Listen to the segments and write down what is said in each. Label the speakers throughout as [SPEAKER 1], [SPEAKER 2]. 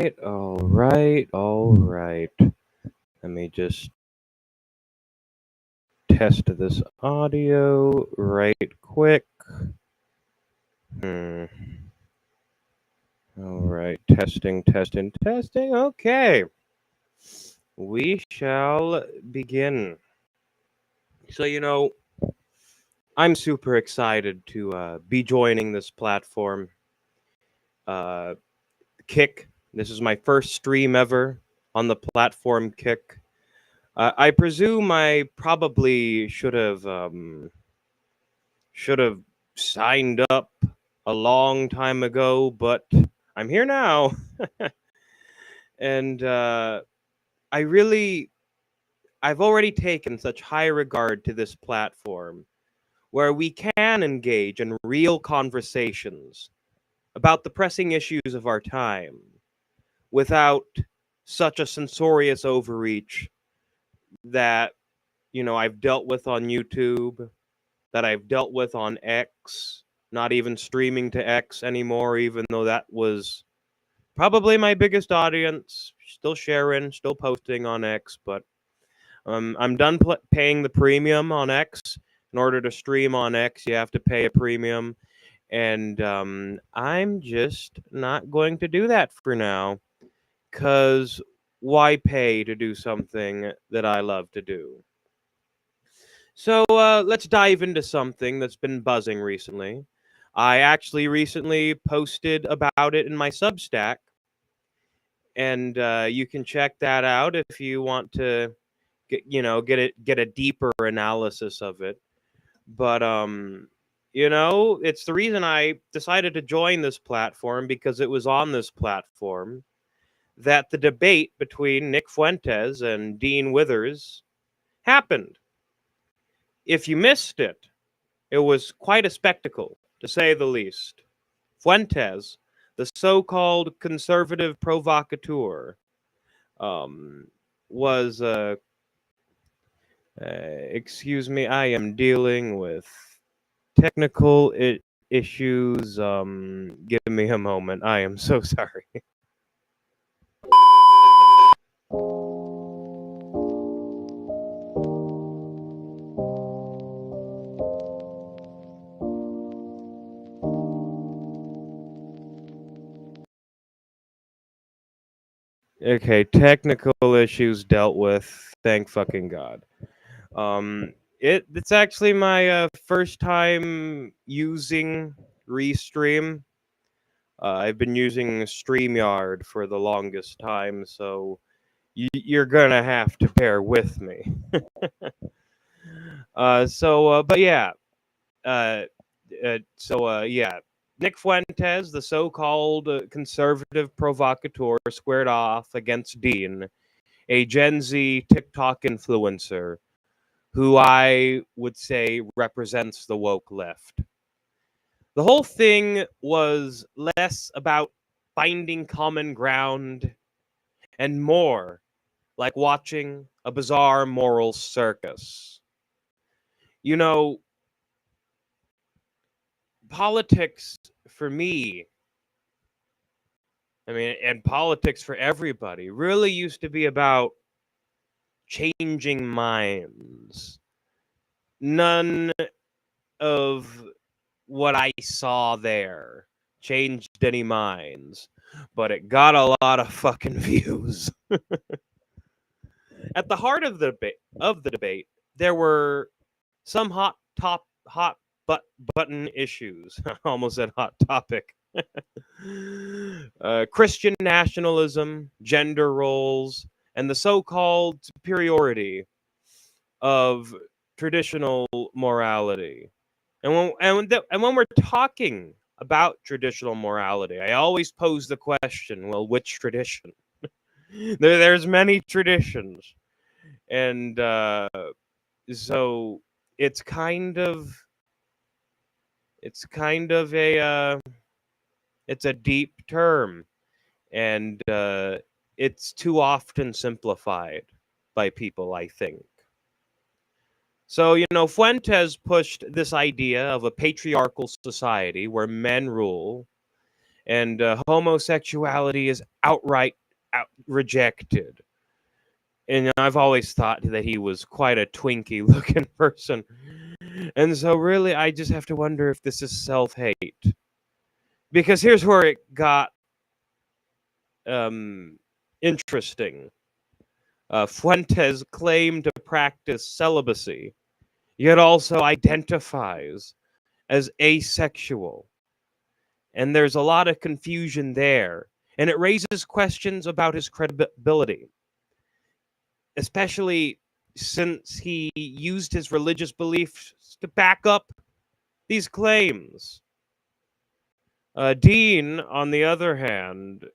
[SPEAKER 1] all right. Let me just test this audio right quick. Hmm. All right, testing. Okay, we shall begin. So, I'm super excited to be joining this platform. Uh, Kick. This is my first stream ever on the platform Kick. I presume I probably should have signed up a long time ago, but I'm here now, and I really I've already taken such high regard to this platform where we can engage in real conversations about the pressing issues of our time without such a censorious overreach that I've dealt with on YouTube, that I've dealt with on X, not even streaming to X anymore, even though that was probably my biggest audience. Still sharing, still posting on X, but I'm done paying the premium on X. In order to stream on X, you have to pay a premium, and I'm just not going to do that for now. Cause why pay to do something that I love to do? So let's dive into something that's been buzzing recently. I actually recently posted about it in my Substack, and you can check that out if you want to get a deeper analysis of it. But it's the reason I decided to join this platform, because it was on this platform that the debate between Nick Fuentes and Dean Withers happened. If you missed it, it was quite a spectacle, to say the least. Fuentes, the so-called conservative provocateur, was excuse me, I am dealing with technical issues. Give me a moment. I am so sorry. Okay, technical issues dealt with. Thank fucking God. It's actually my first time using Restream. I've been using StreamYard for the longest time, so you're gonna have to bear with me. But yeah. Uh, yeah. Nick Fuentes, the so-called conservative provocateur, squared off against Dean, a Gen Z TikTok influencer who I would say represents the woke left. The whole thing was less about finding common ground and more like watching a bizarre moral circus. You know, politics for me, and politics for everybody, really used to be about changing minds. None of what I saw there changed any minds, but it got a lot of fucking views. At the heart of the debate, there were some hot button issues. I almost said hot topic. Christian nationalism, gender roles, and the so-called superiority of traditional morality. And when we're talking about traditional morality, I always pose the question: well, which tradition? There's many traditions, and so it's kind of it's a deep term, and it's too often simplified by people, I think. So, Fuentes pushed this idea of a patriarchal society where men rule, and homosexuality is outright rejected. And I've always thought that he was quite a Twinkie looking person. And so, really, I just have to wonder if this is self hate. Because here's where it got interesting. Fuentes claimed to practice celibacy, yet also identifies as asexual. And there's a lot of confusion there. And it raises questions about his credibility, especially since he used his religious beliefs to back up these claims. Dean, on the other hand,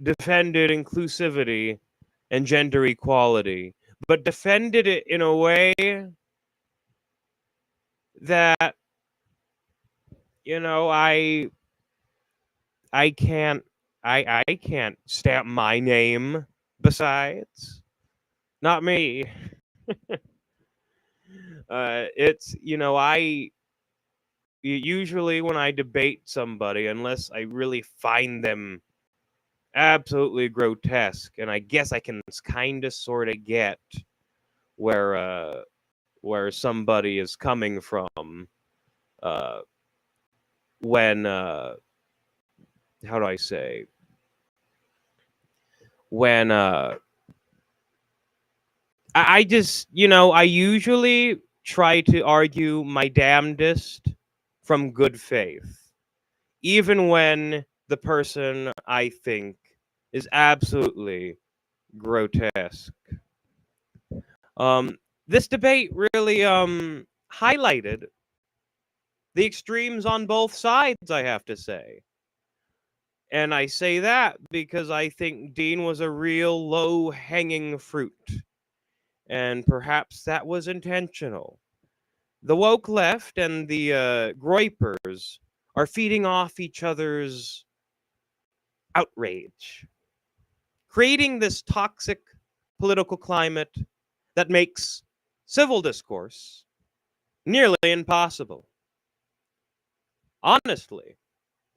[SPEAKER 1] defended inclusivity and gender equality, but defended it in a way that, I can't I can't stamp my name besides. Not me. It's I usually when I debate somebody, unless I really find them absolutely grotesque, and I guess I can kind of sort of get where somebody is coming from uh, when how do I say when I just I usually try to argue my damnedest from good faith, even when the person I think is absolutely grotesque. This debate really highlighted the extremes on both sides, I have to say. And I say that because I think Dean was a real low-hanging fruit, and perhaps that was intentional. The woke left and the groypers are feeding off each other's outrage, creating this toxic political climate that makes civil discourse nearly impossible. Honestly,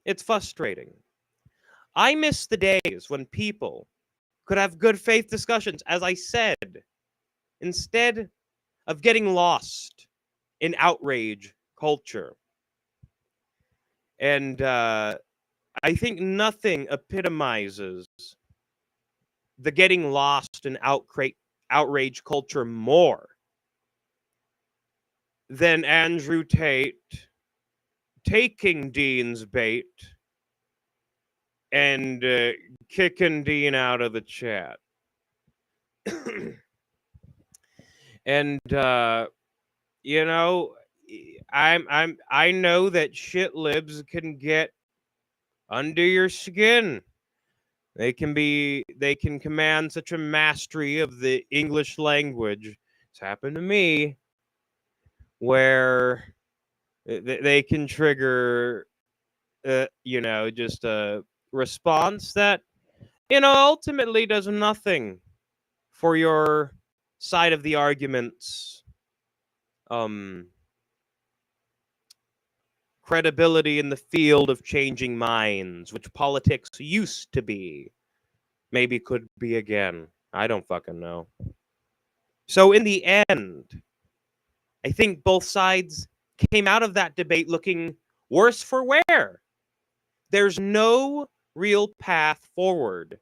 [SPEAKER 1] it's frustrating. I miss the days when people could have good faith discussions, as I said, instead of getting lost in outrage culture. And I think nothing epitomizes the getting lost in outrage culture more than Andrew Tate taking Dean's bait and kicking Dean out of the chat. And you know, I know that shit libs can get under your skin. They can command such a mastery of the English language. It's happened to me where they can trigger just a response that ultimately does nothing for your side of the argument's credibility in the field of changing minds, which politics used to be, maybe could be again. I don't fucking know. So in the end, I think both sides came out of that debate looking worse for wear. There's no real path forward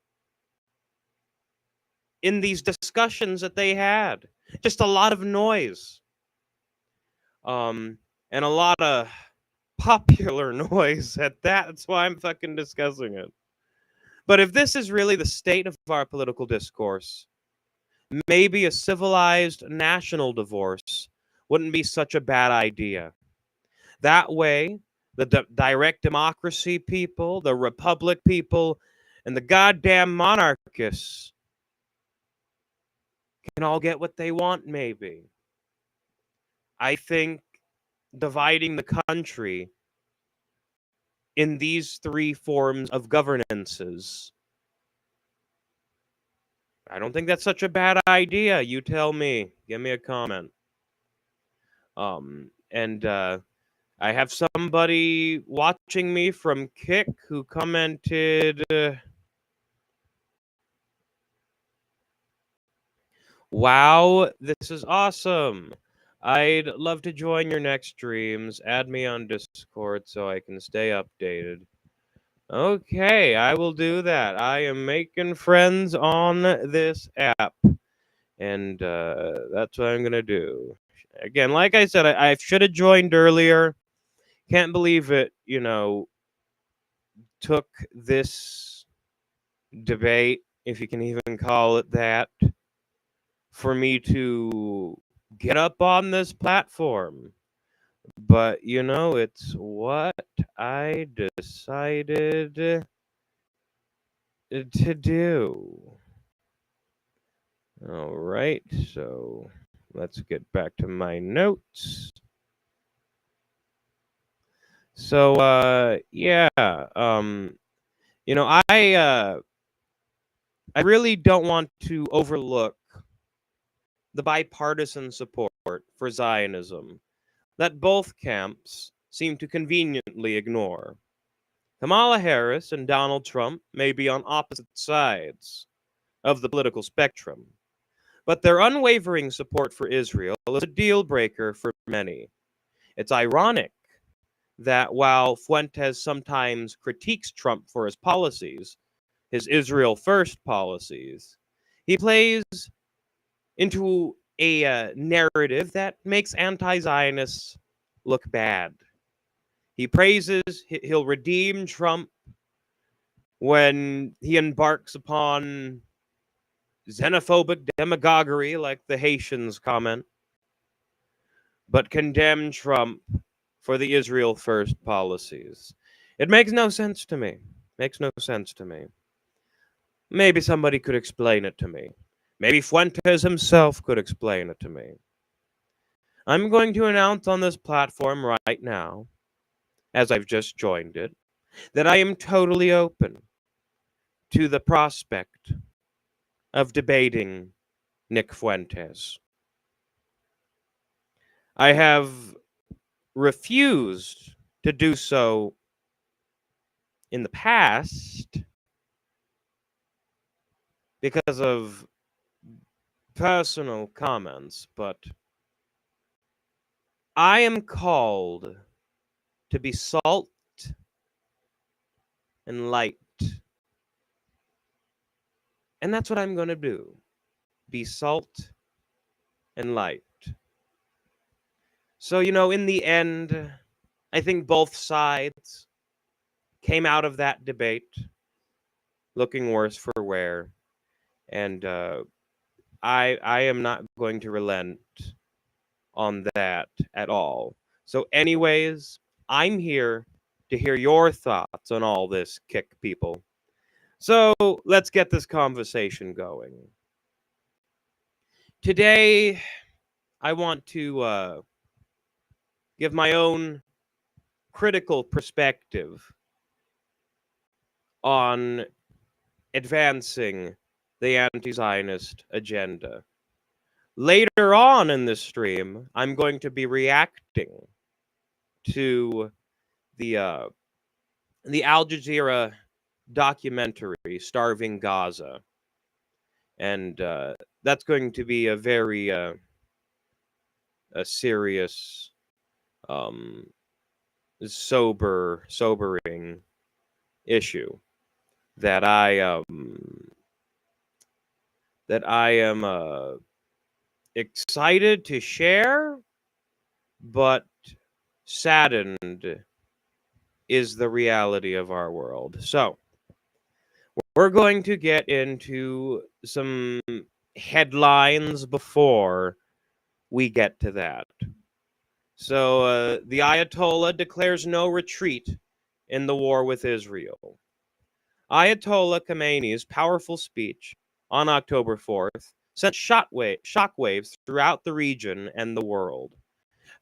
[SPEAKER 1] in these discussions that they had. Just a lot of noise. And a lot of popular noise at that. That's why I'm fucking discussing it. But if this is really the state of our political discourse, maybe a civilized national divorce wouldn't be such a bad idea. That way, the direct democracy people, the republic people, and the goddamn monarchists can all get what they want, maybe. I think dividing the country in these three forms of governances, I don't think that's such a bad idea. You tell me. Give me a comment. And I have somebody watching me from Kick who commented, wow, this is awesome. I'd love to join your next streams. Add me on Discord so I can stay updated. Okay, I will do that. I am making friends on this app. And that's what I'm going to do. Again, like I said, I should have joined earlier. Can't believe it, took this debate, if you can even call it that, for me to get up on this platform. But, it's what I decided to do. All right, so let's get back to my notes. So, yeah, I really don't want to overlook the bipartisan support for Zionism that both camps seem to conveniently ignore. Kamala Harris and Donald Trump may be on opposite sides of the political spectrum, but their unwavering support for Israel is a deal breaker for many. It's ironic that while Fuentes sometimes critiques Trump for his policies, his Israel first policies, he plays into a narrative that makes anti Zionists look bad. He praises, he'll redeem Trump when he embarks upon xenophobic demagoguery, like the Haitians comment, but condemn Trump for the Israel first policies. It makes no sense to me. Makes no sense to me. Maybe somebody could explain it to me. Maybe Fuentes himself could explain it to me. I'm going to announce on this platform right now, as I've just joined it, that I am totally open to the prospect of debating Nick Fuentes. I have refused to do so in the past because of personal comments, but I am called to be salt and light. And that's what I'm going to do. Be salt and light. So, in the end, I think both sides came out of that debate looking worse for wear. And I am not going to relent on that at all. So, anyways, I'm here to hear your thoughts on all this, Kick people. So, let's get this conversation going. Today, I want to give my own critical perspective on advancing the anti-Zionist agenda. Later on in this stream, I'm going to be reacting to the Al Jazeera documentary Starving Gaza, and that's going to be a very a serious, sobering issue that I am excited to share, but saddened is the reality of our world. So, we're going to get into some headlines before we get to that. So, the Ayatollah declares no retreat in the war with Israel. Ayatollah Khamenei's powerful speech on October 4th sent shockwaves throughout the region and the world,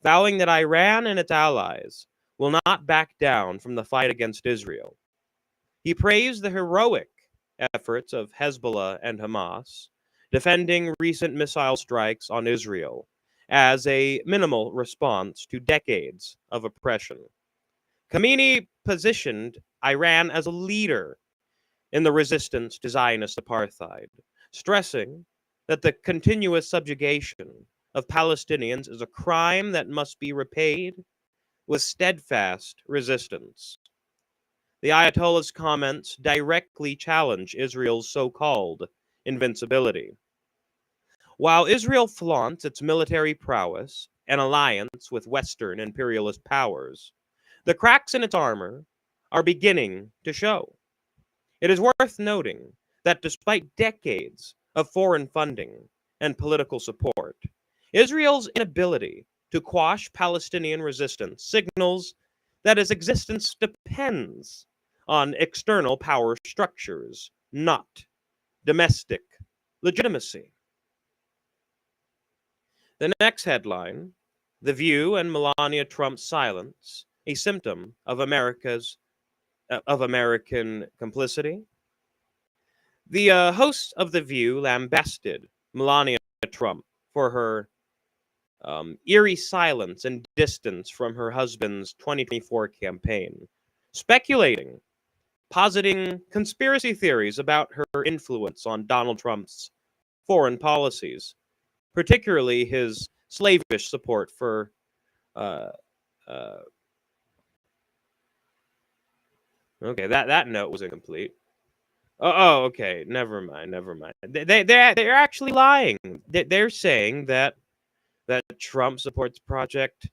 [SPEAKER 1] vowing that Iran and its allies will not back down from the fight against Israel. He praised the heroic efforts of Hezbollah and Hamas, defending recent missile strikes on Israel, as a minimal response to decades of oppression. Khamenei positioned Iran as a leader in the resistance to Zionist apartheid, stressing that the continuous subjugation of Palestinians is a crime that must be repaid with steadfast resistance. The Ayatollah's comments directly challenge Israel's so-called invincibility. While Israel flaunts its military prowess and alliance with Western imperialist powers, the cracks in its armor are beginning to show. It is worth noting that despite decades of foreign funding and political support, Israel's inability to quash Palestinian resistance signals that its existence depends on external power structures, not domestic legitimacy. The next headline, The View and Melania Trump's Silence, a symptom of American complicity. The host of The View lambasted Melania Trump for her eerie silence and distance from her husband's 2024 campaign, speculating, positing conspiracy theories about her influence on Donald Trump's foreign policies, particularly his slavish support for okay, that note was incomplete. Okay, never mind. They're actually lying. They're saying that Trump supports Project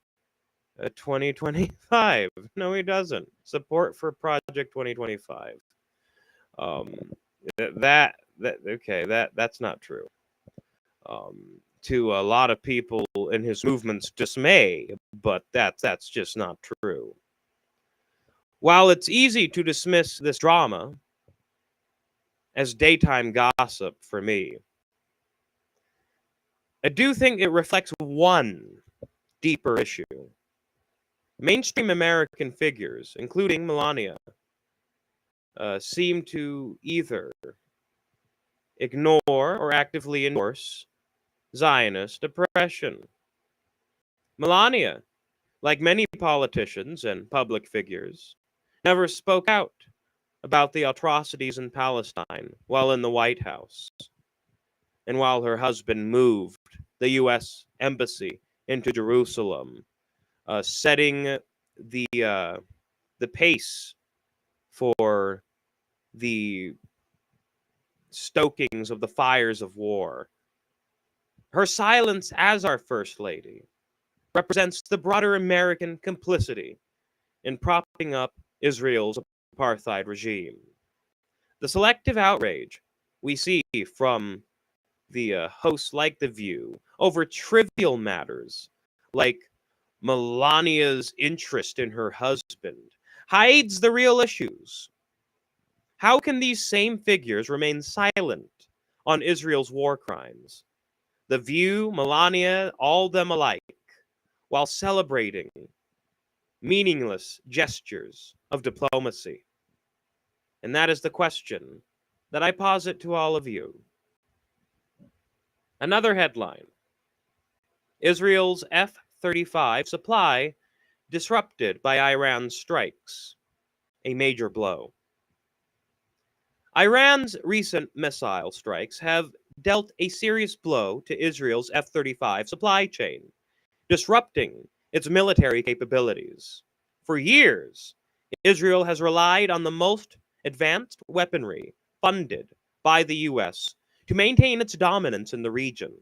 [SPEAKER 1] 2025. No, he doesn't. Support for Project 2025. Um, that's not true. To a lot of people in his movement's dismay, but that's just not true. While it's easy to dismiss this drama as daytime gossip for me, I do think it reflects one deeper issue. Mainstream American figures, including Melania, seem to either ignore or actively endorse Zionist oppression. Melania, like many politicians and public figures, never spoke out about the atrocities in Palestine while in the White House, and while her husband moved the U.S. Embassy into Jerusalem, setting the pace for the stokings of the fires of war. Her silence as our First Lady represents the broader American complicity in propping up Israel's apartheid regime. The selective outrage we see from the hosts like The View over trivial matters like Melania's interest in her husband hides the real issues. How can these same figures remain silent on Israel's war crimes? The View, Melania, all them alike, while celebrating meaningless gestures of diplomacy. And that is the question that I posit to all of you. Another headline, Israel's F-35 supply disrupted by Iran's strikes, a major blow. Iran's recent missile strikes have dealt a serious blow to Israel's F-35 supply chain, disrupting its military capabilities. For years, Israel has relied on the most advanced weaponry funded by the U.S. to maintain its dominance in the region.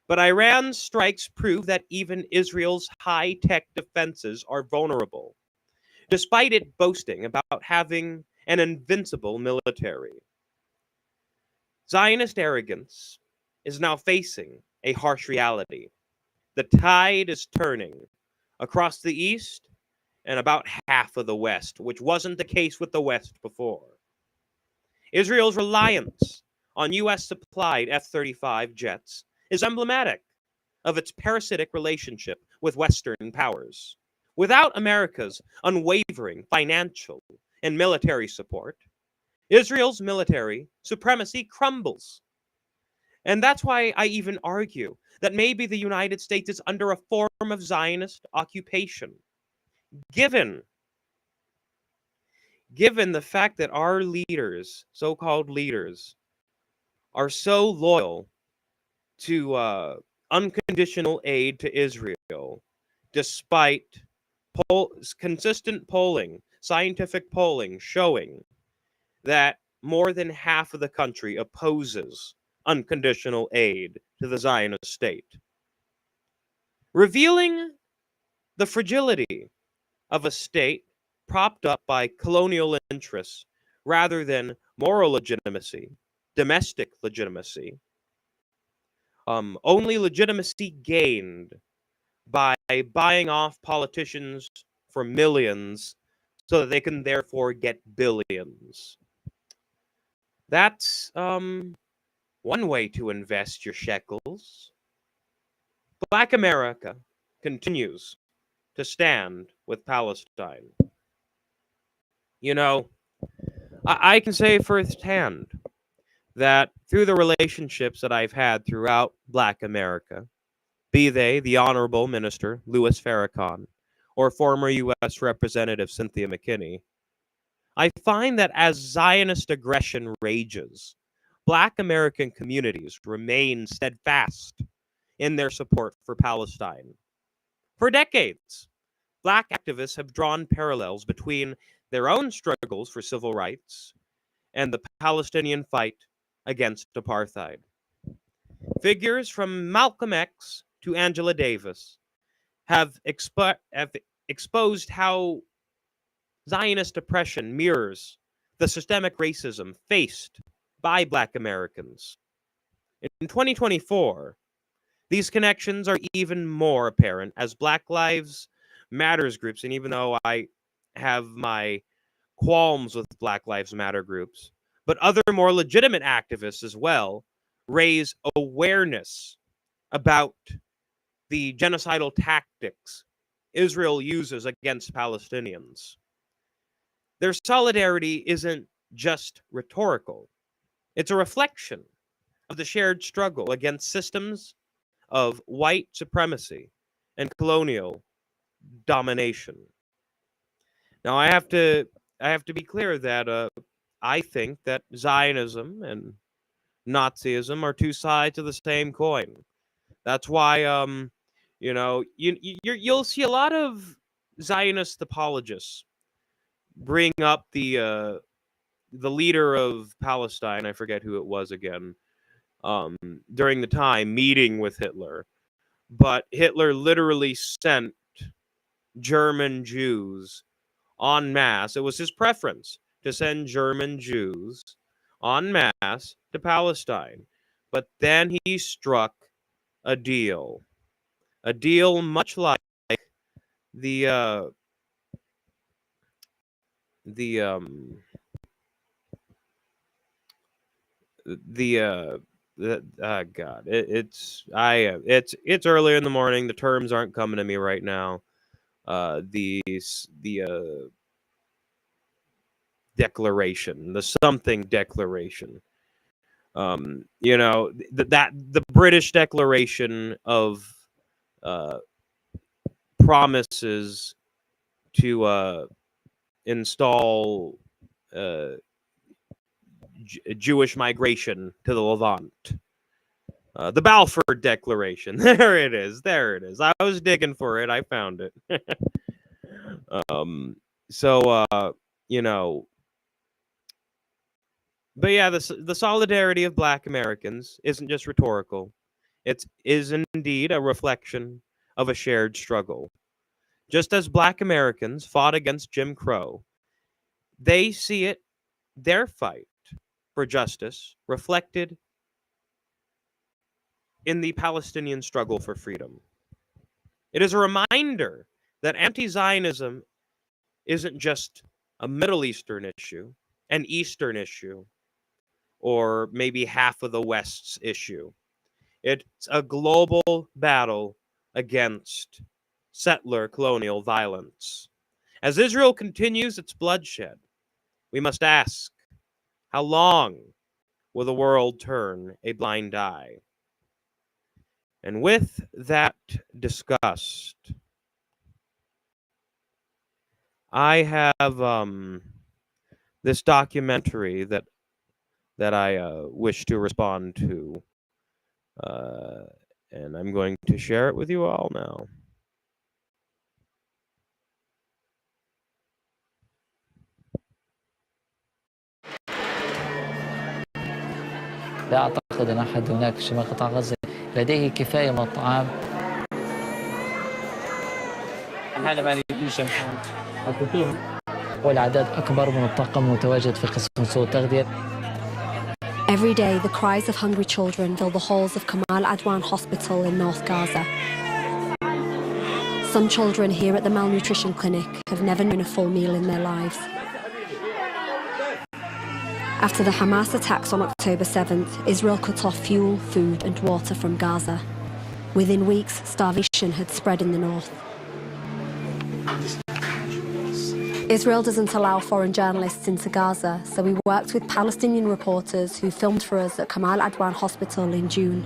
[SPEAKER 1] But Iran's strikes prove that even Israel's high-tech defenses are vulnerable, despite it boasting about having an invincible military. Zionist arrogance is now facing a harsh reality. The tide is turning across the East and about half of the West, which wasn't the case with the West before. Israel's reliance on U.S.-supplied F-35 jets is emblematic of its parasitic relationship with Western powers. Without America's unwavering financial and military support, Israel's military supremacy crumbles. And that's why I even argue that maybe the United States is under a form of Zionist occupation, given the fact that our leaders, so-called leaders, are so loyal to unconditional aid to Israel, despite consistent polling, scientific polling showing that more than half of the country opposes unconditional aid to the Zionist state, revealing the fragility of a state propped up by colonial interests rather than moral legitimacy, domestic legitimacy. Only legitimacy gained by buying off politicians for millions so that they can therefore get billions. That's one way to invest your shekels. Black America continues to stand with Palestine. You know, I can say firsthand that through the relationships that I've had throughout Black America, be they the Honorable Minister Louis Farrakhan or former U.S. Representative Cynthia McKinney, I find that as Zionist aggression rages, Black American communities remain steadfast in their support for Palestine. For decades, Black activists have drawn parallels between their own struggles for civil rights and the Palestinian fight against apartheid. Figures from Malcolm X to Angela Davis have exposed how Zionist oppression mirrors the systemic racism faced by Black Americans. In 2024, these connections are even more apparent as Black Lives Matters groups, and even though I have my qualms with Black Lives Matter groups, but other more legitimate activists as well raise awareness about the genocidal tactics Israel uses against Palestinians. Their solidarity isn't just rhetorical, it's a reflection of the shared struggle against systems of white supremacy and colonial domination. Now, I have to be clear that I think that Zionism and Nazism are two sides of the same coin. That's why you'll see a lot of Zionist apologists bring up the leader of Palestine, I forget who it was again, during the time meeting with Hitler. But Hitler literally sent German Jews en masse. It was his preference to send German Jews en masse to Palestine. But then he struck a deal much like the the um God, it's earlier in the morning. The terms aren't coming to me right now. The declaration, the something declaration. The British Declaration of promises to install Jewish migration to the Levant. The Balfour Declaration. There it is. I was digging for it. I found it. But yeah, the solidarity of Black Americans isn't just rhetorical. It is indeed a reflection of a shared struggle. Just as Black Americans fought against Jim Crow, they see their fight for justice reflected in the Palestinian struggle for freedom. It is a reminder that anti-Zionism isn't just a Middle Eastern issue, an Eastern issue, or maybe half of the West's issue. It's a global battle against settler colonial violence. As Israel continues its bloodshed, we must ask, how long will the world turn a blind eye? And with that discussed, I have this documentary that I wish to respond to, and I'm going to share it with you all now.
[SPEAKER 2] لا أعتقد أن أحد هناك في شمال قطاع غزة لديه كفاية من الطعام. والأعداد أكبر من الطاقم المتواجد في قسم سوء التغذية.
[SPEAKER 3] Every day, the cries of hungry children fill the halls of Kamal Adwan Hospital in North Gaza. Some children here at the malnutrition clinic have never known a full meal in their lives. After the Hamas attacks on October 7th, Israel cut off fuel, food and water from Gaza. Within weeks, starvation had spread in the north. Israel doesn't allow foreign journalists into Gaza, so we worked with Palestinian reporters who filmed for us at Kamal Adwan Hospital in June.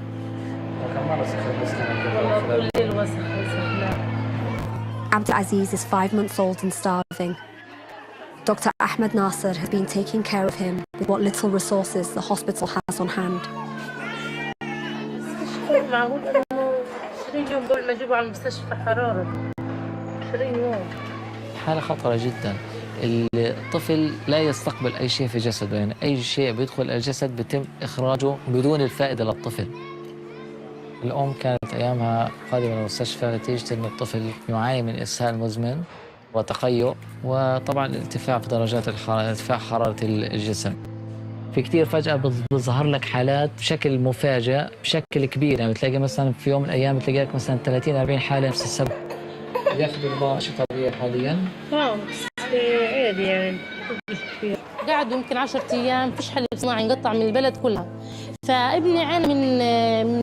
[SPEAKER 3] Abdulaziz is 5 months old and starving. Dr. Ahmed Nasser has been taking care of him with what little resources the hospital has on hand.
[SPEAKER 2] حالة خطرة جدا. الطفل لا يستقبل أي شيء في جسده، يعني أي شيء بيدخل الجسد بيتم إخراجه بدون الفائدة للطفل. الأم كانت أيامها قادمة للمستشفى نتيجة أن الطفل يعاني من إسهال مزمن وتقيؤ، وطبعا ارتفاع في درجات الحرارة، ارتفاع حرارة الجسم. في كتير فجأة بتظهر لك حالات بشكل مفاجئ بشكل كبير، يعني بتلاقي مثلا في يوم من الأيام بتلاقي لك مثلا 30-40 حالة نفس السبب. ياخذ الماء شيء طبيعي حاليا؟
[SPEAKER 4] عادي يعني قاعد يمكن 10 أيام فيش حل صناعي انقطع من البلد كلها، فابني عانى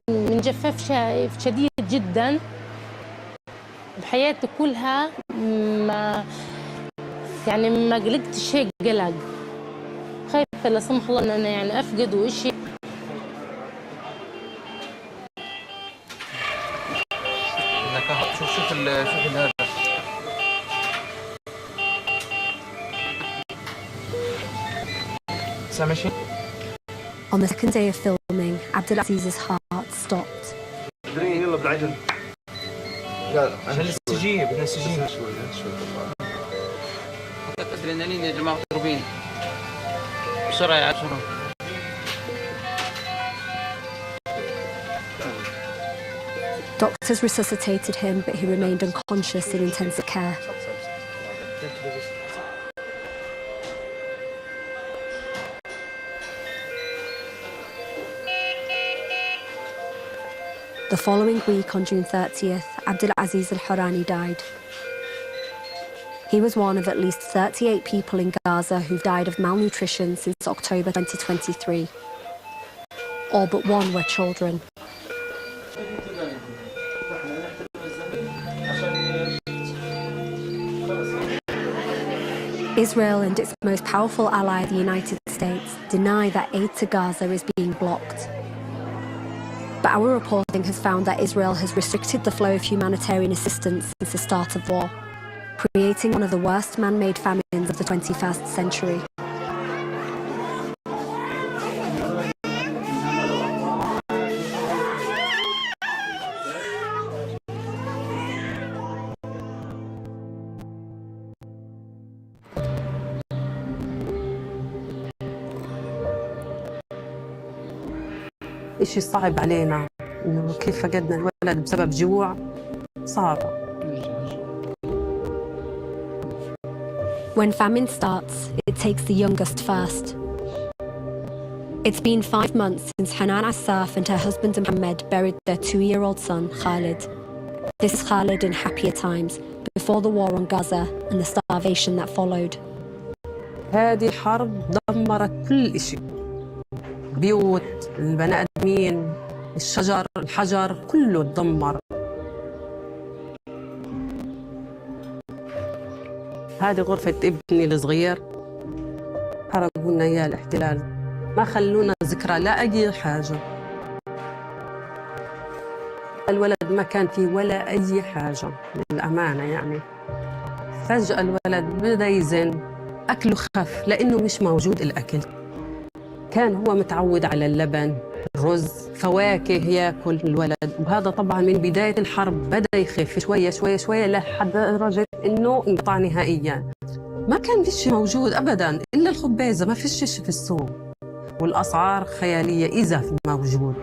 [SPEAKER 4] من جفاف شديد جدا بحياتي كلها. ما قلقت شيء قلق، خايفة لا سمح الله ان انا يعني افقد وشيء.
[SPEAKER 2] شوف هذا. سامشي.
[SPEAKER 3] On the second day of filming, Abdulaziz's heart stopped.
[SPEAKER 5] يلا بالعجل.
[SPEAKER 2] عشان الاستجيب بدنا نستجيب. ادرينالين يا جماعة مضروبين. بسرعة يا بسرعة.
[SPEAKER 3] Doctors resuscitated him, but he remained unconscious in intensive care. The following week, on June 30th, Abdulaziz al-Hurani died. He was one of at least 38 people in Gaza who've died of malnutrition since October 2023. All but one were children. Israel and its most powerful ally, the United States, deny that aid to Gaza is being blocked. But our reporting has found that Israel has restricted the flow of humanitarian assistance since the start of war, creating one of the worst man-made famines of the 21st century.
[SPEAKER 6] إشي صعب علينا، إنه كيف فقدنا الولد بسبب جوع صعب.
[SPEAKER 3] When famine starts, it takes the youngest first. It's been 5 months since Hanan Assaf and her husband Mohammed buried their 2-year-old son, Khalid. This is Khalid in happier times, before the war on Gaza and the starvation that followed.
[SPEAKER 6] هذه حرب دمرت كل إشي، بيوت، البني آدمين، الشجر، الحجر، كله تدمر. هذه غرفة ابني الصغير حرقوا لنا إياه الاحتلال، ما خلونا ذكرى لا أي حاجة. الولد ما كان فيه ولا أي حاجة للأمانة يعني. فجأة الولد بدأ يزن، أكله خف لأنه مش موجود الأكل. كان هو متعود على اللبن، رز، فواكه ياكل الولد، وهذا طبعا من بداية الحرب بدأ يخف شوية شوية شوية لحد درجة إنه انقطع نهائيا. ما كان فيش موجود أبدا إلا الخبازة، ما فيش في السوق، والأسعار خيالية إذا موجود.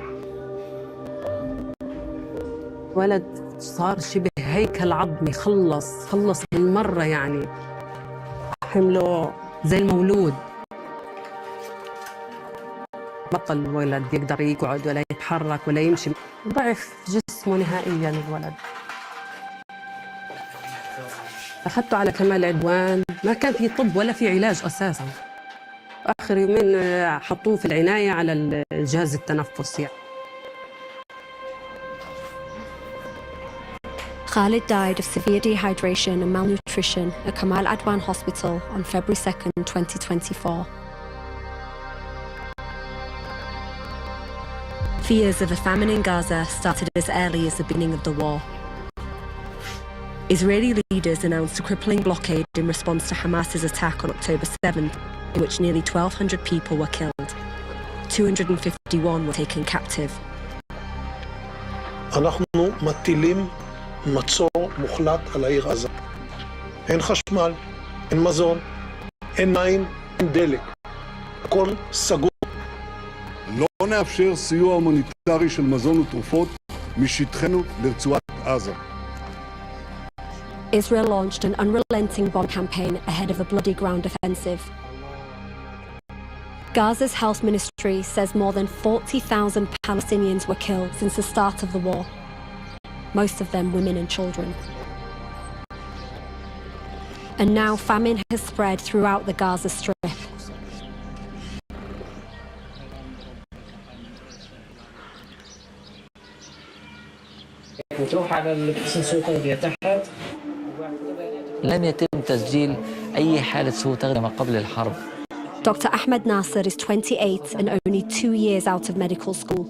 [SPEAKER 6] ولد صار شبه هيكل عظمي، خلص بالمرة يعني، حمله زي المولود. بطل الولد يقدر يقعد ولا يتحرك ولا يمشي، ضعف جسمه نهائيا الولد. أخذته على كمال عدوان، ما كان في طب ولا في علاج أساسا. آخر يومين حطوه في العناية على الجهاز التنفسي.
[SPEAKER 3] Khalid died of severe dehydration and malnutrition at Kamal Adwan Hospital on February 2nd, 2024. Fears of a famine in Gaza started as early as the beginning of the war. Israeli leaders announced a crippling blockade in response to Hamas's attack on October 7th, in which nearly 1,200 people were killed. 251 were taken captive.
[SPEAKER 7] אנחנו מטילים מצור מוחלט על העיר עזה. אין חשמל, אין מזון, אין מים, אין דלק. הכל סגור.
[SPEAKER 8] לא נאפשר סיוע הומניטרי של מזון ותרופות משטחנו לרצועת עזה.
[SPEAKER 3] Israel launched an unrelenting bomb campaign ahead of a bloody ground offensive. Gaza's health ministry says more than 40,000 Palestinians were killed since the start of the war, most of them women and children. And now famine has spread throughout the Gaza Strip.
[SPEAKER 2] لم يتم تسجيل أي حالة سوء تغذية قبل الحرب.
[SPEAKER 3] Dr. Ahmed Nasser is 28 and only 2 years out of medical school.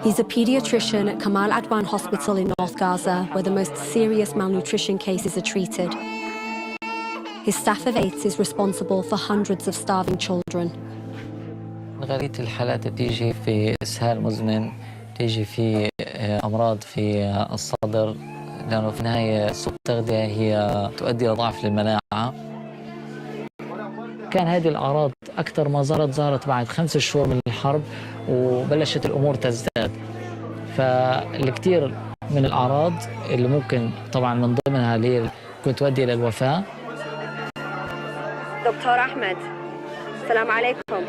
[SPEAKER 3] He's a pediatrician at Kamal Adwan Hospital in North Gaza, where the most serious malnutrition cases are treated. His staff of 8 is responsible for hundreds of starving children.
[SPEAKER 2] غالبية الحالات تيجي في إسهال مزمن، تيجي في أمراض في الصدر، لأنه في النهاية سوء التغذية هي تؤدي إلى ضعف للمناعة. كان هذه الأعراض أكثر ما ظهرت بعد 5 شهور من الحرب، وبلشت الأمور تزداد. فالكثير من الأعراض اللي ممكن طبعا من ضمنها اللي ممكن تؤدي إلى الوفاة.
[SPEAKER 3] دكتور أحمد، السلام عليكم.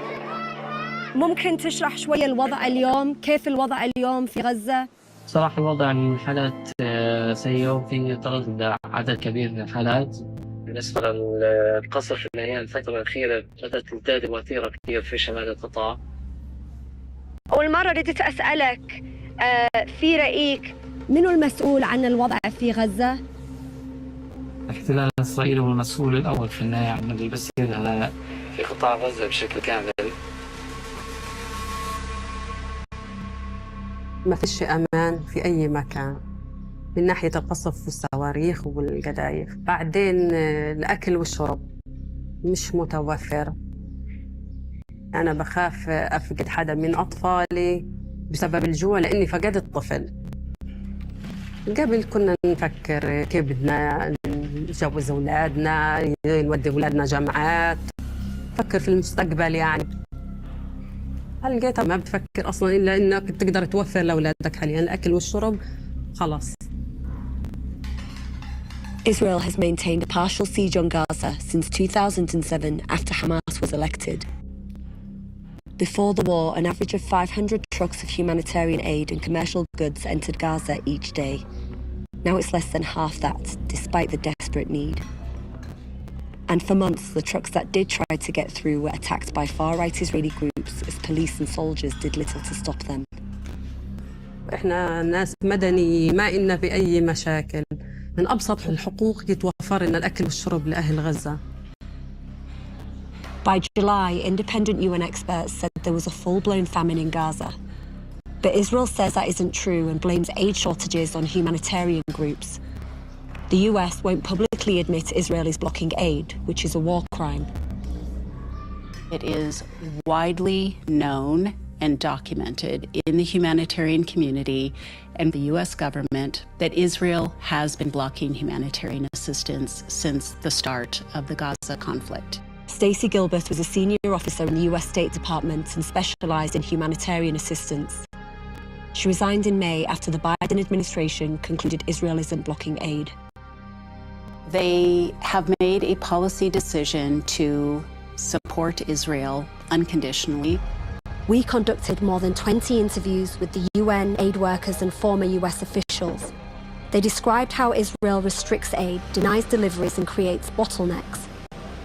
[SPEAKER 3] ممكن تشرح شوية الوضع اليوم؟ كيف الوضع اليوم في غزة؟
[SPEAKER 2] صراحة الوضع الحالات سيء، وفي طرد عدد كبير من الحالات. بالنسبة للقصف اللي هي الفترة الأخيرة بدأت تزداد الوتيرة كثير في شمال القطاع.
[SPEAKER 3] أول مرة ردت أسألك في رأيك منو المسؤول عن الوضع في غزة؟
[SPEAKER 2] الاحتلال الإسرائيلي هو المسؤول الأول في النهاية عن اللي بيصير في قطاع غزة بشكل كامل.
[SPEAKER 6] ما فيش أمان في أي مكان من ناحية القصف والصواريخ والقذائف. بعدين الأكل والشرب مش متوفر. أنا بخاف أفقد حدا من أطفالي بسبب الجوع لأني فقدت طفل. قبل كنا نفكر كيف بدنا نجوز أولادنا، نودي أولادنا جامعات، نفكر في المستقبل يعني. هل لقيتها ما بتفكر أصلاً إلا إنك تقدر توفر لأولادك حالياً الأكل والشرب خلاص.
[SPEAKER 3] Israel has maintained a partial siege on Gaza since 2007 after Hamas was elected. Before the war, an average of 500 trucks of humanitarian aid and commercial goods entered Gaza each day. Now it's less than half that, despite the desperate need. And for months, the trucks that did try to get through were attacked by far-right Israeli groups as police and soldiers did little to stop them.
[SPEAKER 6] إحنا ناس مدني ما إلنا بأي مشاكل. من أبسط الحقوق يتوفر لنا الأكل والشرب لأهل غزة.
[SPEAKER 3] By July, independent UN experts said there was a full-blown famine in Gaza. But Israel says that isn't true and blames aid shortages on humanitarian groups. The US won't publicly admit Israel is blocking aid, which is a war crime.
[SPEAKER 9] It is widely known and documented in the humanitarian community and the US government that Israel has been blocking humanitarian assistance since the start of the Gaza conflict.
[SPEAKER 3] Stacey Gilbert was a senior officer in the US State Department and specialized in humanitarian assistance. She resigned in May after the Biden administration concluded Israel isn't blocking aid.
[SPEAKER 9] They have made a policy decision to support Israel unconditionally.
[SPEAKER 3] We conducted more than 20 interviews with the UN, aid workers and former US officials. They described how Israel restricts aid, denies deliveries and creates bottlenecks.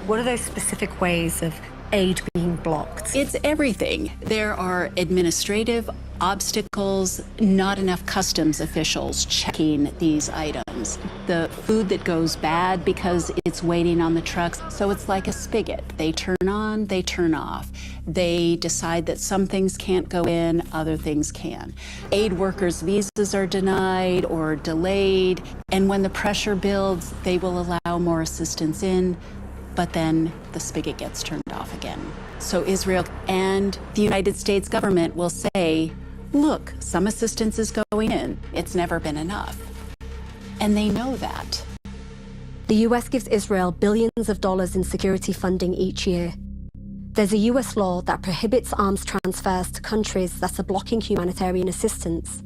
[SPEAKER 3] What are those specific ways of aid being blocked?
[SPEAKER 9] It's everything. There are administrative obstacles, not enough customs officials checking these items. The food that goes bad because it's waiting on the trucks. So it's like a spigot. They turn on, they turn off. They decide that some things can't go in, other things can. Aid workers' visas are denied or delayed. And when the pressure builds, they will allow more assistance in, but then the spigot gets turned off again. So Israel and the United States government will say, look, some assistance is going in. It's never been enough. And they know that.
[SPEAKER 3] The US gives Israel billions of dollars in security funding each year. There's a US law that prohibits arms transfers to countries that are blocking humanitarian assistance.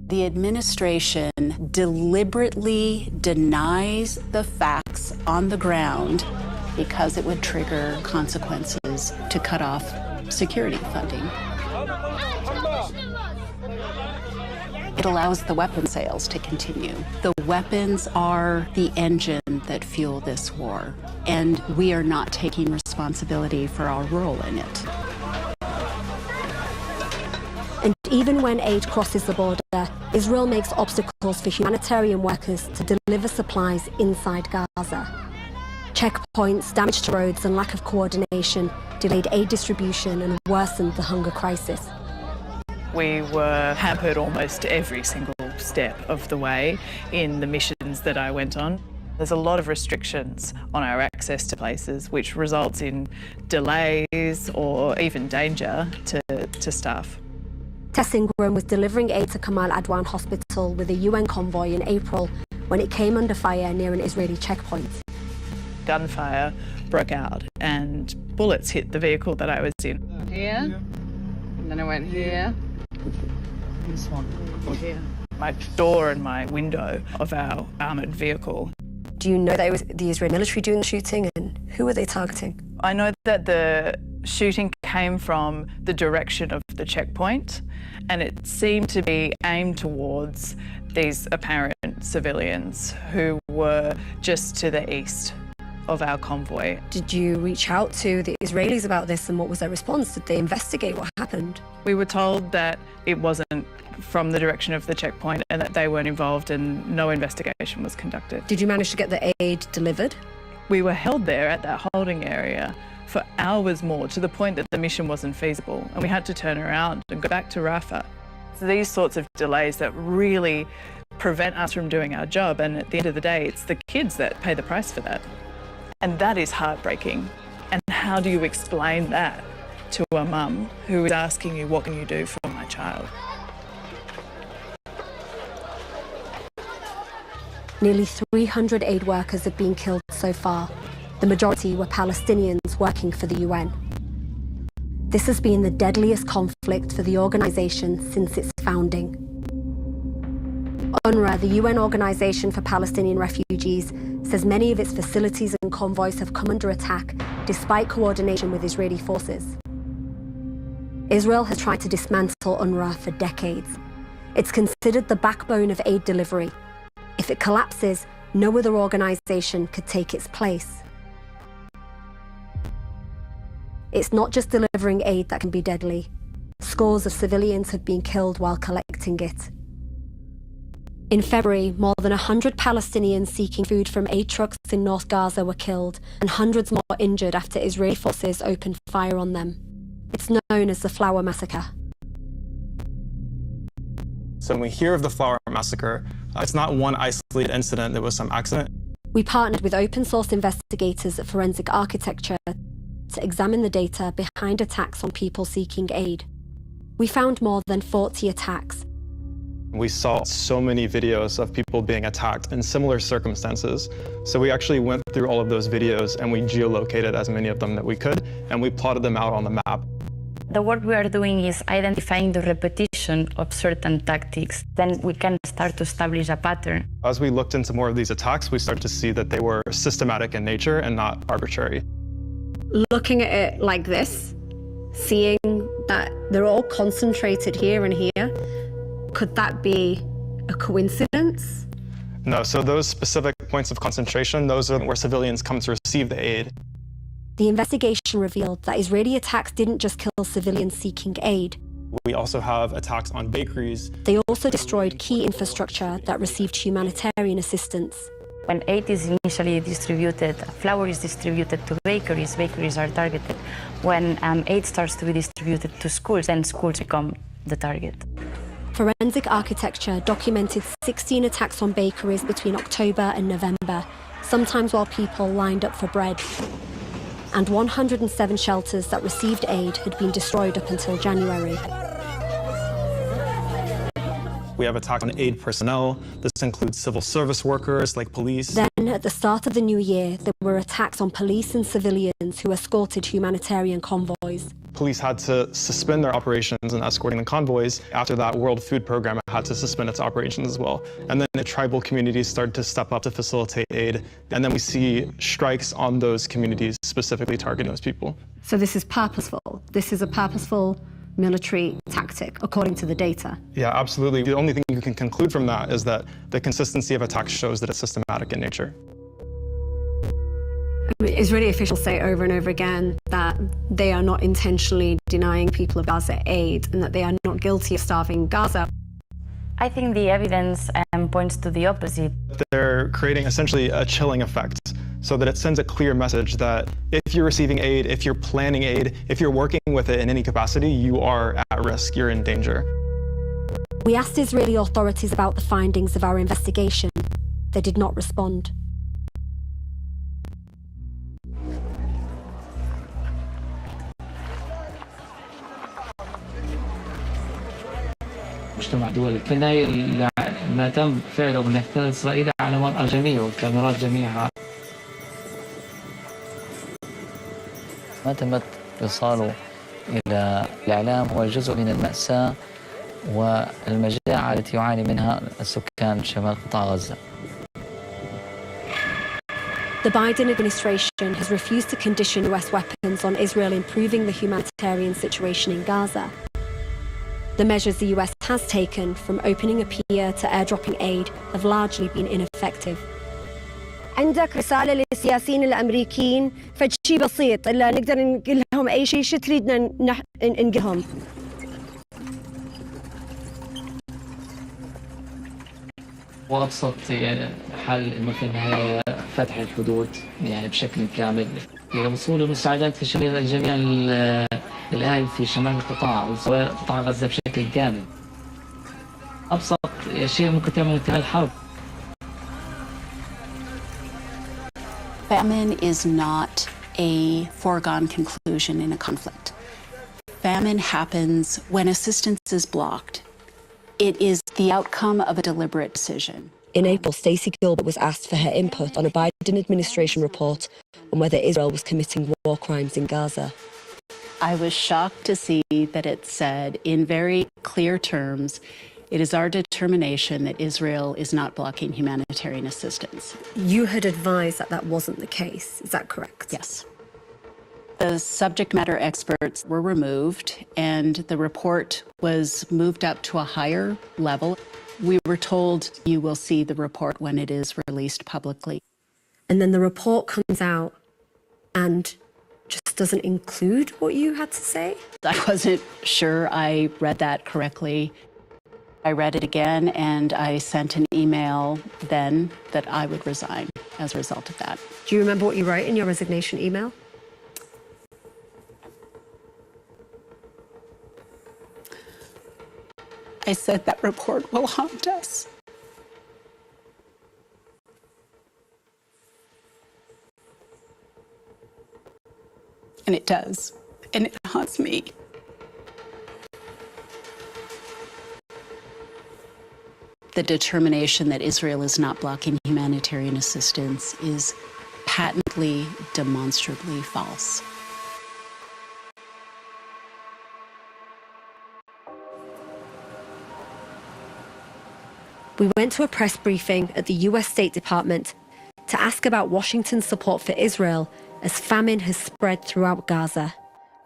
[SPEAKER 9] The administration deliberately denies the facts on the ground because it would trigger consequences to cut off security funding. It allows the weapon sales to continue. The weapons are the engine that fuel this war, and we are not taking responsibility for our role in it.
[SPEAKER 3] And even when aid crosses the border, Israel makes obstacles for humanitarian workers to deliver supplies inside Gaza. Checkpoints, damage to roads, and lack of coordination delayed aid distribution and worsened the hunger crisis.
[SPEAKER 10] We were hampered almost every single step of the way in the missions that I went on. There's a lot of restrictions on our access to places, which results in delays or even danger to staff.
[SPEAKER 3] Tess Ingram was delivering aid to Kamal Adwan Hospital with a UN convoy in April when it came under fire near an Israeli checkpoint.
[SPEAKER 10] Gunfire broke out and bullets hit the vehicle that I was in.
[SPEAKER 11] Here, and then I went here. This one, here.
[SPEAKER 10] My door and my window of our armoured vehicle.
[SPEAKER 3] Do you know that it was the Israeli military doing the shooting, and who were they targeting?
[SPEAKER 10] I know that the shooting came from the direction of the checkpoint, and it seemed to be aimed towards these apparent civilians who were just to the east of our convoy.
[SPEAKER 3] Did you reach out to the Israelis about this, and what was their response? Did they investigate what happened?
[SPEAKER 10] We were told that it wasn't from the direction of the checkpoint and that they weren't involved and no investigation was conducted.
[SPEAKER 3] Did you manage to get the aid delivered?
[SPEAKER 10] We were held there at that holding area for hours more, to the point that the mission wasn't feasible and we had to turn around and go back to Rafah. So these sorts of delays that really prevent us from doing our job, and at the end of the day, it's the kids that pay the price for that. And that is heartbreaking. And how do you explain that to a mum who is asking you, what can you do for my child?
[SPEAKER 3] Nearly 300 aid workers have been killed so far. The majority were Palestinians working for the UN. This has been the deadliest conflict for the organisation since its founding. UNRWA, the UN Organisation for Palestinian Refugees, says many of its facilities and convoys have come under attack despite coordination with Israeli forces. Israel has tried to dismantle UNRWA for decades. It's considered the backbone of aid delivery. If it collapses, no other organisation could take its place. It's not just delivering aid that can be deadly. Scores of civilians have been killed while collecting it. In February, more than 100 Palestinians seeking food from aid trucks in North Gaza were killed, and hundreds more injured after Israeli forces opened fire on them. It's known as the Flower Massacre.
[SPEAKER 12] So when we hear of the Flower Massacre, it's not one isolated incident that was some accident.
[SPEAKER 3] We partnered with open source investigators at Forensic Architecture to examine the data behind attacks on people seeking aid. We found more than 40 attacks.
[SPEAKER 12] We saw so many videos of people being attacked in similar circumstances. So we actually went through all of those videos and we geolocated as many of them that we could, and we plotted them out on the map.
[SPEAKER 13] The work we are doing is identifying the repetition of certain tactics. Then we can start to establish a pattern.
[SPEAKER 12] As we looked into more of these attacks, we started to see that they were systematic in nature and not arbitrary.
[SPEAKER 6] Looking at it like this, seeing that they're all concentrated here and here, could that be a coincidence?
[SPEAKER 12] No, so those specific points of concentration, those are where civilians come to receive the aid.
[SPEAKER 3] The investigation revealed that Israeli attacks didn't just kill civilians seeking aid.
[SPEAKER 12] We also have attacks on bakeries.
[SPEAKER 3] They also destroyed key infrastructure that received humanitarian assistance.
[SPEAKER 13] When aid is initially distributed, flour is distributed to bakeries, bakeries are targeted. When aid starts to be distributed to schools, then schools become the target.
[SPEAKER 3] Forensic Architecture documented 16 attacks on bakeries between October and November, sometimes while people lined up for bread. And 107 shelters that received aid had been destroyed up until January.
[SPEAKER 12] We have attacks on aid personnel. This includes civil service workers like police.
[SPEAKER 3] Then, at the start of the new year, there were attacks on police and civilians who escorted humanitarian convoys.
[SPEAKER 12] Police had to suspend their operations in escorting the convoys. After that, World Food Program had to suspend its operations as well. And then the tribal communities started to step up to facilitate aid. And then we see strikes on those communities, specifically targeting those people.
[SPEAKER 6] So this is purposeful. This is a purposeful military tactic, according to the data.
[SPEAKER 12] Yeah, absolutely. The only thing you can conclude from that is that the consistency of attacks shows that it's systematic in nature.
[SPEAKER 6] Israeli officials say over and over again that they are not intentionally denying people of Gaza aid and that they are not guilty of starving Gaza.
[SPEAKER 13] I think the evidence points to the opposite.
[SPEAKER 12] They're creating essentially a chilling effect so that it sends a clear message that if you're receiving aid, if you're planning aid, if you're working with it in any capacity, you are at risk, you're in danger.
[SPEAKER 3] We asked Israeli authorities about the findings of our investigation. They did not respond.
[SPEAKER 2] مجتمع دولي في النهاية ما تم فعله من احتلال إسرائيل على مرأى الجميع والكاميرات جميعها. ما تمت إيصاله إلى الإعلام هو جزء من المأساة والمجاعة التي يعاني منها السكان شمال قطاع غزة.
[SPEAKER 3] The Biden administration has refused to condition US weapons on Israel improving the humanitarian situation in Gaza. The measures the US has taken, from opening a pier to airdropping aid, have largely been ineffective.
[SPEAKER 14] عندك رسالة للسياسيين الأمريكيين فشي بسيط إلا نقدر نقول لهم أي شيء شو تريدنا نقولهم.
[SPEAKER 2] وأبسط حل إنه في النهاية فتح الحدود يعني بشكل كامل لوصول المساعدات لجميع الأهل في شمال القطاع وسواء قطاع غزة بشكل كامل. أبسط شيء ممكن تعمل انتهاء الحرب.
[SPEAKER 9] Famine is not a foregone conclusion in a conflict. Famine happens when assistance is blocked. It is the outcome of a deliberate decision.
[SPEAKER 15] In April, Stacey Gilbert was asked for her input on a Biden administration report on whether Israel was committing war crimes in Gaza.
[SPEAKER 9] I was shocked to see that it said in very clear terms, it is our determination that Israel is not blocking humanitarian assistance.
[SPEAKER 6] You had advised that that wasn't the case. Is that correct?
[SPEAKER 9] Yes. The subject matter experts were removed and the report was moved up to a higher level. We were told you will see the report when it is released publicly.
[SPEAKER 6] And then the report comes out and just doesn't include what you had to say?
[SPEAKER 9] I wasn't sure I read that correctly. I read it again and I sent an email then that I would resign as a result of that.
[SPEAKER 6] Do you remember what you wrote in your resignation email?
[SPEAKER 9] I said that report will haunt us. And it does. And it haunts me. The determination that Israel is not blocking humanitarian assistance is patently, demonstrably false.
[SPEAKER 3] We went to a press briefing at the US State Department to ask about Washington's support for Israel as famine has spread throughout Gaza.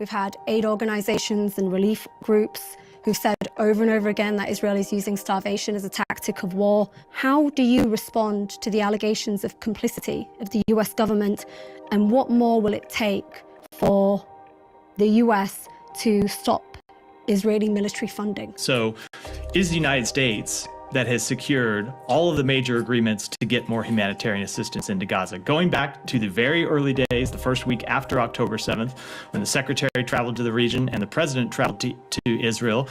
[SPEAKER 3] We've had aid organizations and relief groups who've said over and over again that Israel is using starvation as a tactic of war. How do you respond to the allegations of complicity of the US government, and what more will it take for the US to stop Israeli military funding?
[SPEAKER 16] So is the United States that has secured all of the major agreements to get more humanitarian assistance into Gaza. Going back to the very early days, the first week after October 7th, when the secretary traveled to the region and the president traveled to Israel,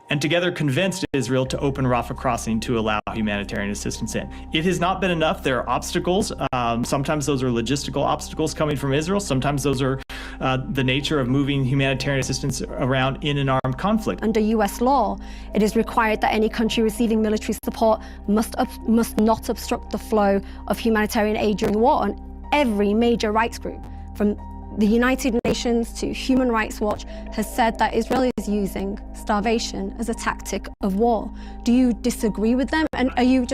[SPEAKER 16] and together convinced Israel to open Rafah crossing to allow humanitarian assistance in. It has not been enough. There are obstacles. Sometimes those are logistical obstacles coming from Israel. Sometimes those are the nature of moving humanitarian assistance around in an armed conflict.
[SPEAKER 3] Under US law, it is required that any country receiving military support must not obstruct the flow of humanitarian aid during war. And every major rights group, from the United Nations to Human Rights Watch, has said that Israel is using starvation as a tactic of war. Do you disagree with them? And are you,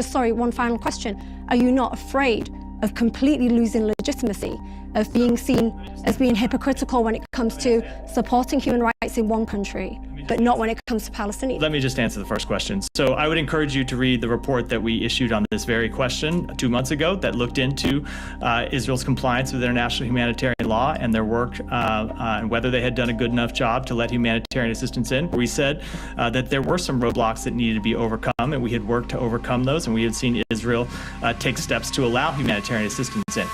[SPEAKER 3] one final question, are you not afraid of completely losing legitimacy, of being seen as being hypocritical when it comes to supporting human rights in one country, but not when it comes to Palestinians?
[SPEAKER 16] Let me just answer the first question. So I would encourage you to read the report that we issued on this very question 2 months ago that looked into Israel's compliance with international humanitarian law and their work and whether they had done a good enough job to let humanitarian assistance in. We said that there were some roadblocks that needed to be overcome, and we had worked to overcome those, and we had seen Israel take steps to allow humanitarian assistance in.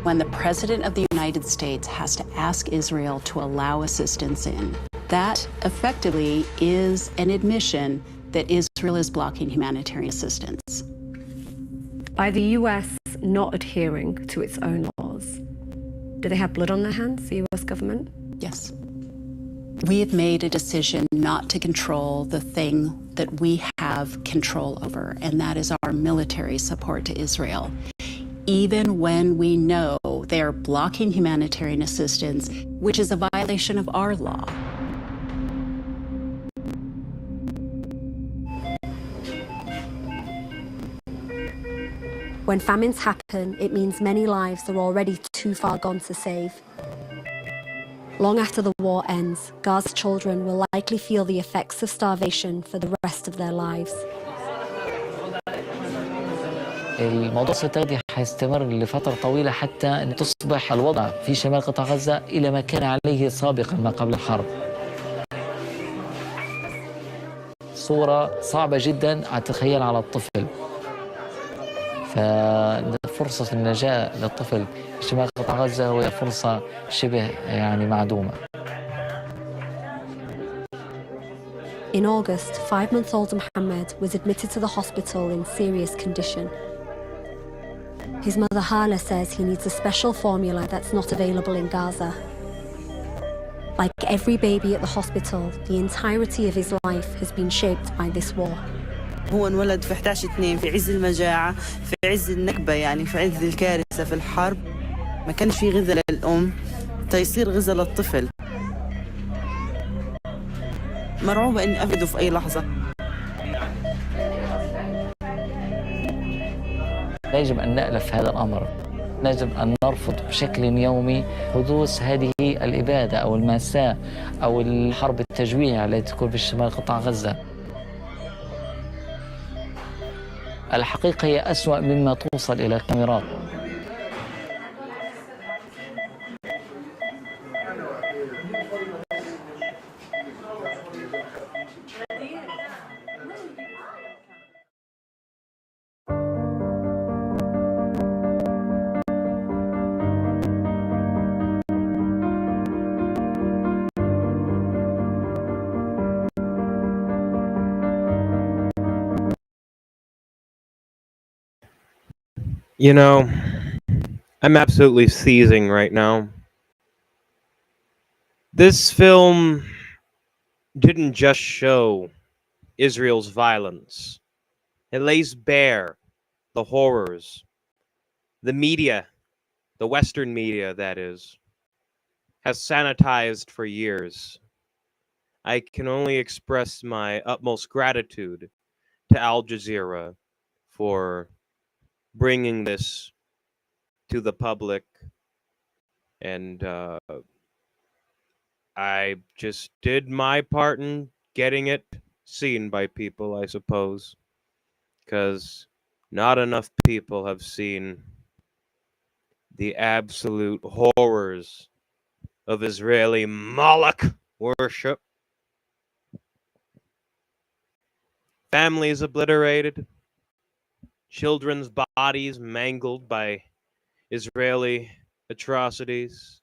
[SPEAKER 9] When the President of the United States has to ask Israel to allow assistance in, that effectively is an admission that Israel is blocking humanitarian assistance.
[SPEAKER 3] By the US not adhering to its own laws, do they have blood on their hands, the US government?
[SPEAKER 9] Yes. We have made a decision not to control the thing that we have control over, and that is our military support to Israel. Even when we know they are blocking humanitarian assistance, which is a violation of our law.
[SPEAKER 3] When famines happen, it means many lives are already too far gone to save. Long after the war ends, Gaza children will likely feel the effects of starvation for the rest of their lives.
[SPEAKER 2] الموضوع ستغذي حيستمر لفترة طويلة حتى أن تصبح الوضع في شمال قطاع غزة إلى ما كان عليه سابقا ما قبل الحرب. صورة صعبة جدا أتخيل على الطفل. ففرصة النجاة للطفل في شمال قطاع غزة هي فرصة شبه معدومة.
[SPEAKER 3] In August, 5-month-old Mohammed was admitted to the hospital in serious condition. His mother Hala says he needs a special formula that's not available in Gaza. Like every baby at the hospital, the entirety of his life has been shaped by this war.
[SPEAKER 17] هو انولد في 11/2 في عز المجاعة، في عز النكبة، يعني في عز الكارثة في الحرب. ما كانش في غذاء للأم تيصير غذاء للطفل. مرعوبة إني أفقده في أي لحظة.
[SPEAKER 2] يجب أن نألف هذا الأمر. يجب أن نرفض بشكل يومي حدوث هذه الإبادة أو المأساة أو الحرب التجويع التي تكون في شمال قطاع غزة. الحقيقة هي أسوأ مما توصل إلى الكاميرات.
[SPEAKER 1] You know, I'm absolutely seizing right now. This film didn't just show Israel's violence, it lays bare the horrors. The media, the Western media, that is, has sanitized for years. I can only express my utmost gratitude to Al Jazeera for bringing this to the public, and I just did my part in getting it seen by people, I suppose, because not enough people have seen the absolute horrors of Israeli Moloch worship. Families obliterated, children's bodies mangled by Israeli atrocities,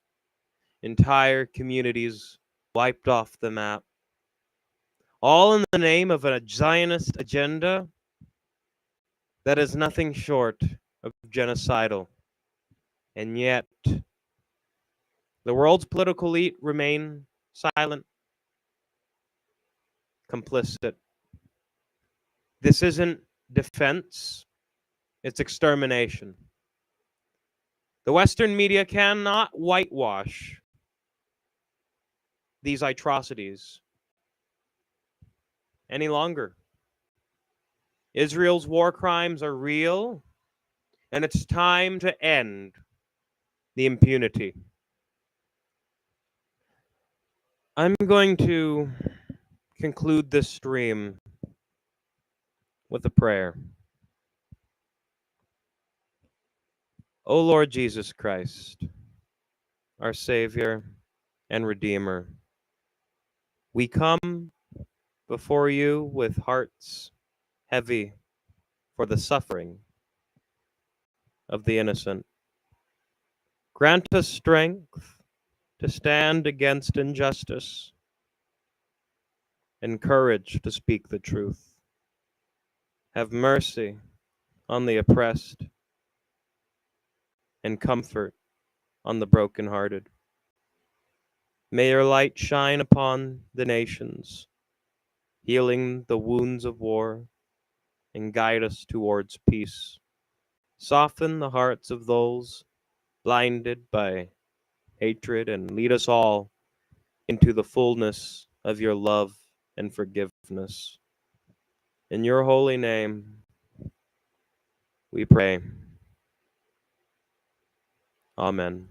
[SPEAKER 1] entire communities wiped off the map, all in the name of a Zionist agenda that is nothing short of genocidal. And yet, the world's political elite remain silent, complicit. This isn't defense, it's extermination. The Western media cannot whitewash these atrocities any longer. Israel's war crimes are real, and it's time to end the impunity. I'm going to conclude this stream with a prayer. O Lord Jesus Christ, our Savior and Redeemer, we come before you with hearts heavy for the suffering of the innocent. Grant us strength to stand against injustice and courage to speak the truth. Have mercy on the oppressed and comfort on the brokenhearted. May your light shine upon the nations, healing the wounds of war, and guide us towards peace. Soften the hearts of those blinded by hatred and lead us all into the fullness of your love and forgiveness. In your holy name, we pray. Amen.